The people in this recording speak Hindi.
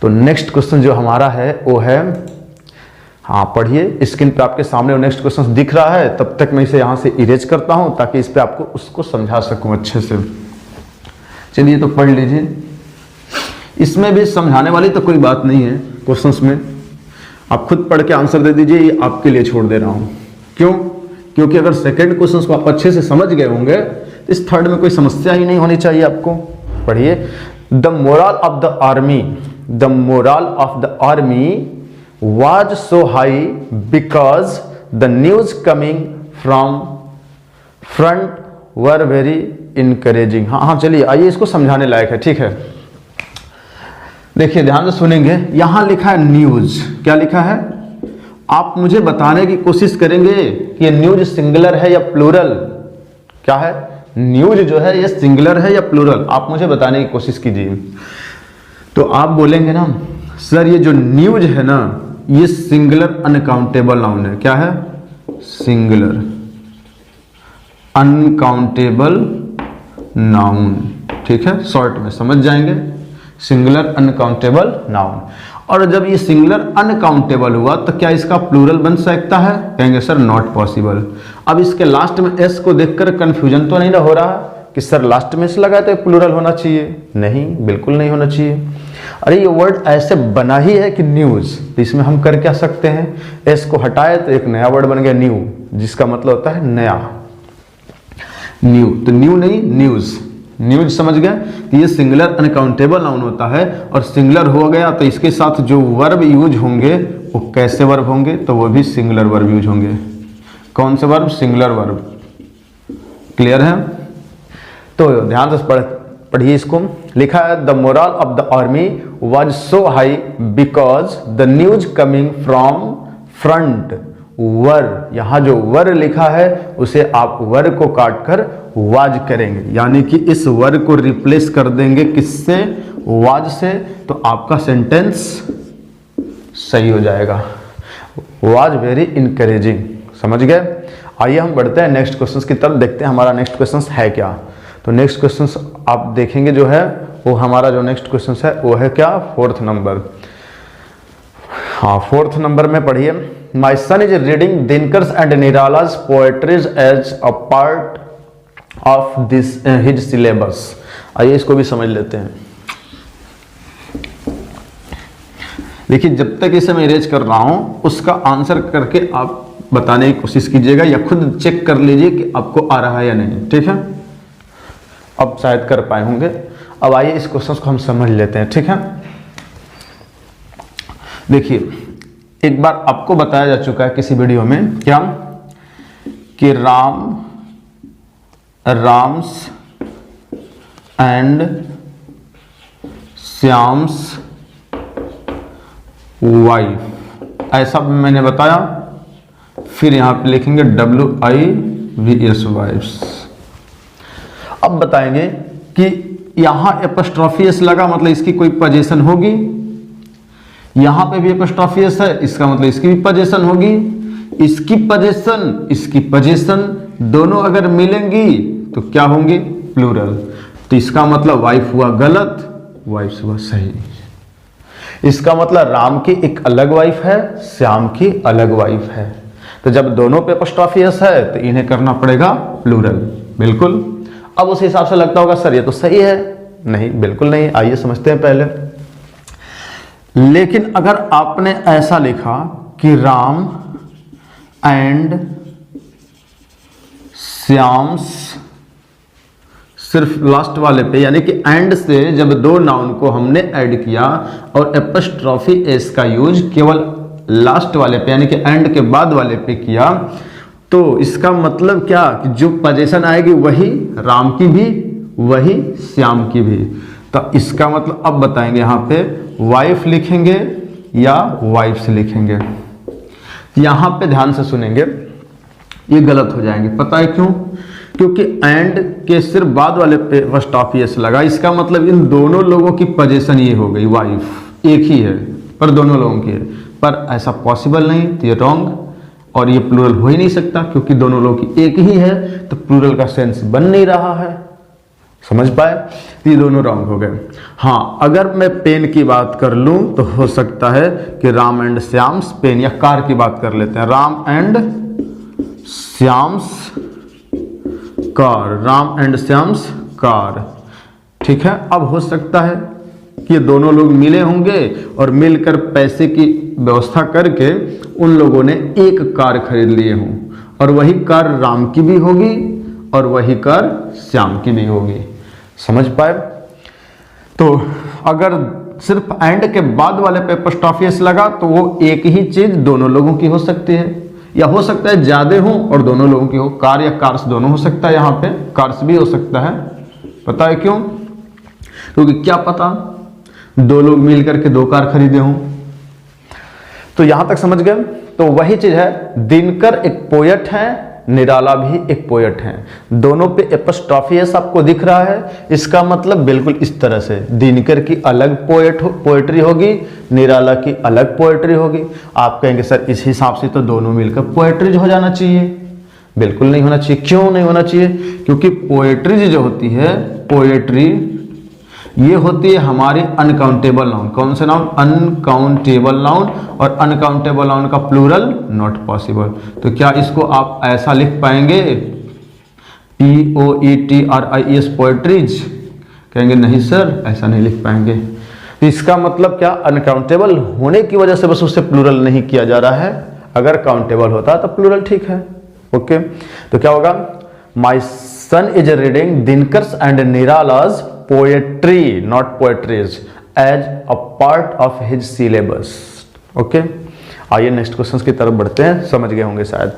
तो नेक्स्ट क्वेश्चन जो हमारा है वो है, हाँ पढ़िए, स्क्रीन पे आपके सामने वो नेक्स्ट क्वेश्चन दिख रहा है, तब तक मैं इसे यहाँ से इरेज करता हूँ ताकि इस पे आपको उसको समझा सकूँ अच्छे से। चलिए तो पढ़ लीजिए। इसमें भी समझाने वाली तो कोई बात नहीं है क्वेश्चंस में, आप खुद पढ़ के आंसर दे दीजिए, ये आपके लिए छोड़ दे रहा हूँ। क्यों? क्योंकि अगर सेकंड क्वेश्चन को आप अच्छे से समझ गए होंगे तो इस थर्ड में कोई समस्या ही नहीं होनी चाहिए आपको। पढ़िए, the moral of the army, the moral of the army was so high because the news coming from front were very encouraging। हाँ चलिए आइए इसको समझाने लायक है, ठीक है। देखिए ध्यान से सुनेंगे, यहां लिखा है न्यूज, क्या लिखा है? आप मुझे बताने की कोशिश करेंगे कि ये न्यूज सिंगुलर है या प्लूरल। क्या है? न्यूज जो है ये सिंगुलर है या प्लूरल, आप मुझे बताने की कोशिश कीजिए। तो आप बोलेंगे ना सर ये जो न्यूज है ना ये सिंगुलर अनकाउंटेबल नाउन है। क्या है? सिंगुलर अनकाउंटेबल नाउन, ठीक है, शॉर्ट में समझ जाएंगे, सिंगुलर अनकाउंटेबल नाउन। और जब ये सिंगुलर अनकाउंटेबल हुआ तो क्या इसका प्लूरल बन सकता है? कहेंगे सर नॉट पॉसिबल। अब इसके लास्ट में एस को देखकर कंफ्यूजन तो नहीं ना हो रहा कि सर लास्ट में एस लगा तो प्लूरल होना चाहिए? नहीं, बिल्कुल नहीं होना चाहिए। अरे ये वर्ड ऐसे बना ही है कि न्यूज, तो इसमें हम कर क्या सकते हैं? एस को हटाए तो एक नया वर्ड बन गया न्यू, जिसका मतलब होता है नया, न्यू। तो न्यू नहीं, न्यूज, न्यूज समझ गए? तो ये सिंगुलर अनकाउंटेबल नाउन होता है, और सिंगुलर हो गया तो इसके साथ जो वर्ब यूज होंगे वो कैसे वर्ब होंगे? तो वो भी सिंगुलर वर्ब यूज होंगे। कौन से वर्ब? Singular verb. क्लियर है? तो ध्यान से पढ़िए इसको। लिखा है the moral of the army was so high because the news coming from front were. यहां जो वर लिखा है उसे आप वर को काटकर वाज करेंगे, यानी कि इस वर को रिप्लेस कर देंगे किससे? वाज से। तो आपका सेंटेंस सही हो जाएगा, वाज वेरी इनकरेजिंग। समझ गए? आइए हम बढ़ते हैं नेक्स्ट क्वेश्चन की तरफ, देखते हैं हमारा नेक्स्ट क्वेश्चन है क्या। तो नेक्स्ट क्वेश्चन आप देखेंगे जो है वो हमारा जो नेक्स्ट क्वेश्चन है वो है क्या? 4th number. हाँ 4th नंबर में पढ़िए, my son is reading Dinkar's and Nirala's poetries as a part of this his syllabus. आइए इसको भी समझ लेते हैं। देखिए जब तक इसे मैं इरेज कर रहा हूं उसका आंसर करके आप बताने की कोशिश कीजिएगा, या खुद चेक कर लीजिए कि आपको आ रहा है या नहीं, ठीक है? अब शायद कर पाए होंगे। अब आइए इस क्वेश्चन को हम समझ लेते हैं, ठीक है? देखिए एक बार आपको बताया जा चुका है किसी वीडियो में, क्या कि राम्स एंड श्याम्स वाइफ, ऐसा मैंने बताया। फिर यहां पे लिखेंगे WIVS वाइफ्स। अब बताएंगे कि यहां एपोस्ट्रोफी एस लगा मतलब इसकी कोई पोजीशन होगी, यहां पे भी एपोस्ट्रोफी एस है इसका मतलब इसकी भी पोजीशन होगी, इसकी पोजीशन दोनों अगर मिलेंगी तो क्या होंगी? प्लूरल। तो इसका मतलब वाइफ हुआ गलत, वाइफ हुआ सही। इसका मतलब राम की एक अलग वाइफ है, श्याम की अलग वाइफ है। तो जब दोनों पे एपोस्ट्रोफी एस है तो इन्हें करना पड़ेगा प्लूरल, बिल्कुल। अब उस हिसाब से लगता होगा सर ये तो सही है, नहीं बिल्कुल नहीं। आइए समझते हैं पहले। लेकिन अगर आपने ऐसा लिखा कि राम एंड श्याम्स, सिर्फ लास्ट वाले पे, यानी कि एंड से जब दो नाउन को हमने ऐड किया और एपोस्ट्रोफी एस का यूज केवल लास्ट वाले पे यानी कि एंड के बाद वाले पे किया, तो इसका मतलब क्या कि जो पोजीशन आएगी वही राम की भी वही श्याम की भी। तो इसका मतलब अब बताएंगे यहां पे वाइफ लिखेंगे या वाइफ्स लिखेंगे। यहां पे ध्यान से सुनेंगे, ये गलत हो जाएंगे। पता है क्यों? क्योंकि एंड के सिर्फ बाद वाले पे एपोस्ट्रोफी एस लगा, इसका मतलब इन दोनों लोगों की पोजीशन ये हो गई, वाइफ एक ही है पर दोनों लोगों की है, पर ऐसा पॉसिबल नहीं, तो ये रॉन्ग। और ये प्लूरल हो ही नहीं सकता क्योंकि दोनों लोगों की एक ही है, तो प्लूरल का सेंस बन नहीं रहा है। समझ पाए? ये दोनों रॉन्ग हो गए। हाँ, अगर मैं पेन की बात कर लूं तो हो सकता है कि राम एंड श्याम्स पेन, या कार की बात कर लेते हैं, Ram and Shyam's car, Ram and Shyam's car. ठीक है, अब हो सकता है कि ये दोनों लोग मिले होंगे और मिलकर पैसे की व्यवस्था करके उन लोगों ने एक कार खरीद लिए हों, और वही कार राम की भी होगी और वही कार श्याम की भी होगी। समझ पाए? तो अगर सिर्फ एंड के बाद वाले पे एपोस्ट्रोफी लगा तो वो एक ही चीज दोनों लोगों की हो सकती है, या हो सकता है ज्यादा हो और दोनों लोगों की हो। कार या कार्स दोनों हो सकता है, यहाँ पे कार्स भी हो सकता है। पता है क्यों? क्योंकि क्या पता दो लोग मिल करके दो कार खरीदे हों। तो यहां तक समझ गए? तो वही चीज है, दिनकर एक पोएट है, निराला भी एक पोएट है, दोनों पे एपोस्ट्रोफी एस आपको दिख रहा है। इसका मतलब बिल्कुल इस तरह से, दिनकर की अलग पोएट्री होगी, निराला की अलग पोएट्री होगी। आप कहेंगे सर इस हिसाब से तो दोनों मिलकर पोएट्री हो जाना चाहिए। बिल्कुल नहीं होना चाहिए। क्यों नहीं होना चाहिए? क्योंकि पोएट्री जो होती है, पोएट्री ये होती है हमारी अनकाउंटेबल नाउन। कौन से नाउन? Uncountable noun. और अनकाउंटेबल नाउन का प्लूरल नॉट पॉसिबल। तो क्या इसको आप ऐसा लिख पाएंगे, POETRIES पोएट्रीज? कहेंगे नहीं सर, ऐसा नहीं लिख पाएंगे। तो इसका मतलब क्या? अनकाउंटेबल होने की वजह से बस उससे प्लूरल नहीं किया जा रहा है। अगर काउंटेबल होता तो प्लूरल ठीक है। ओके, तो क्या होगा? My son is reading Dinkar's and Nirala's poetry, not poetries, as a part of his syllabus. Okay, आइए नेक्स्ट क्वेश्चन की तरफ बढ़ते हैं। समझ गए होंगे शायद।